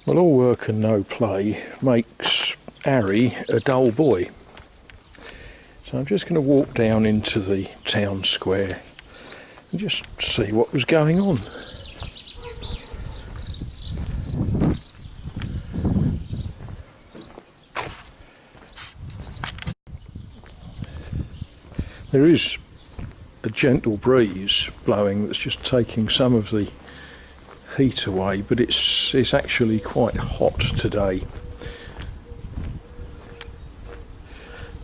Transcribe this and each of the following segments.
Well, all work and no play makes Harry a dull boy. So I'm just going to walk down into the town square and just see what was going on. There is a gentle breeze blowing that's just taking some of the heat away, but it's actually quite hot today.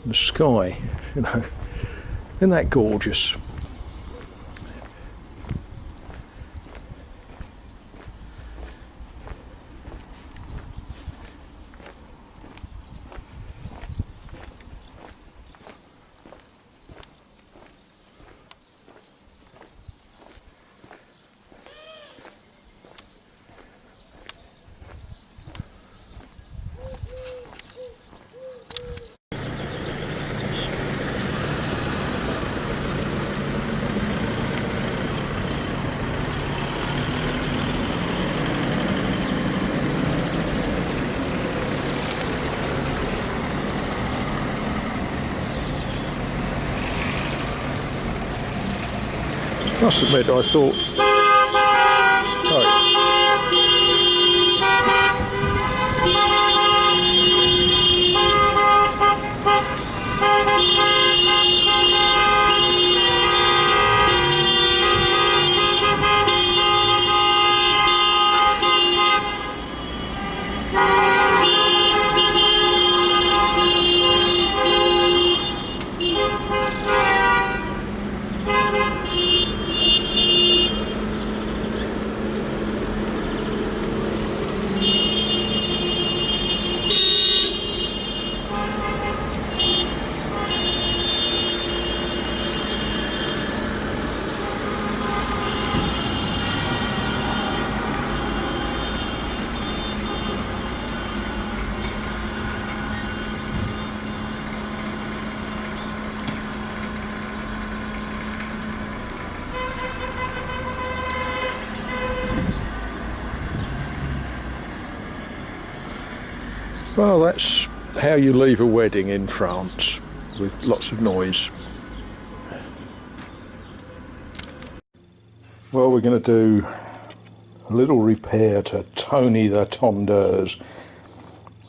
The sky, isn't that gorgeous? I must admit, I thought... Well, that's how you leave a wedding in France, with lots of noise. Well, we're going to do a little repair to Tony the tondeuse.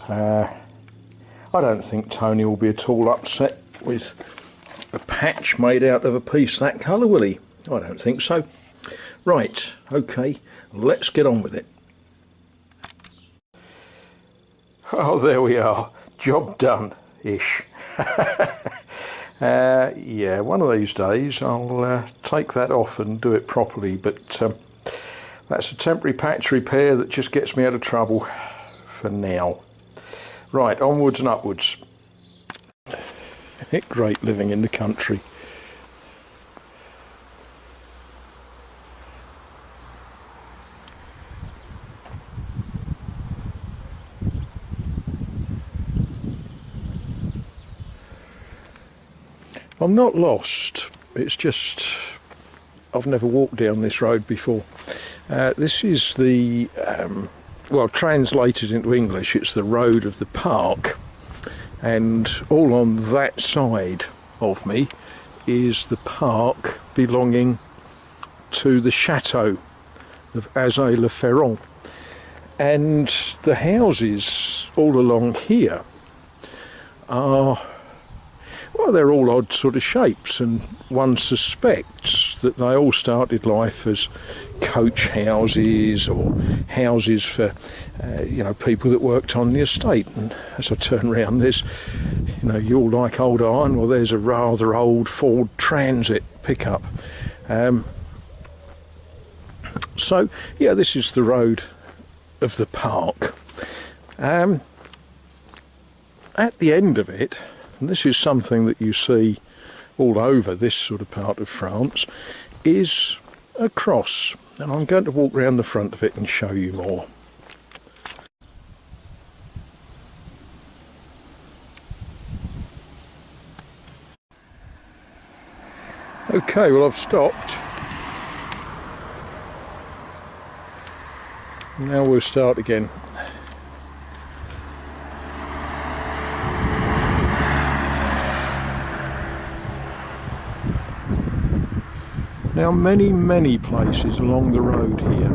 I don't think Tony will be at all upset with a patch made out of a piece that colour, will he? I don't think so. Right, okay, let's get on with it. Oh, there we are. Job done-ish. Yeah, one of these days I'll take that off and do it properly, but that's a temporary patch repair that just gets me out of trouble for now. Right, onwards and upwards. It's great living in the country. I'm not lost, it's just I've never walked down this road before. This is the, well, translated into English, it's the Road of the Park, and all on that side of me is the park belonging to the chateau of Azay-le-Ferron, and the houses all along here are, well, they're all odd sort of shapes, and one suspects that they all started life as coach houses or houses for, people that worked on the estate. And as I turn around, there's, you all like old iron, well, there's a rather old Ford Transit pickup. So, yeah, this is the Road of the Park. At the end of it, and this is something that you see all over this sort of part of France, is a cross, and I'm going to walk round the front of it and show you more. Okay, well, I've stopped. Now we'll start again. Now many places along the road here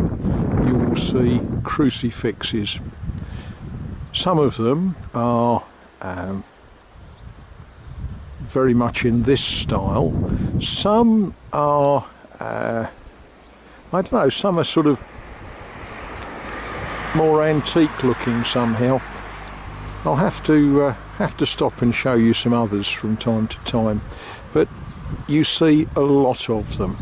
you will see crucifixes. Some of them are very much in this style. Some are, I don't know, some are sort of more antique looking somehow. I'll have to stop and show you some others from time to time, but you see a lot of them.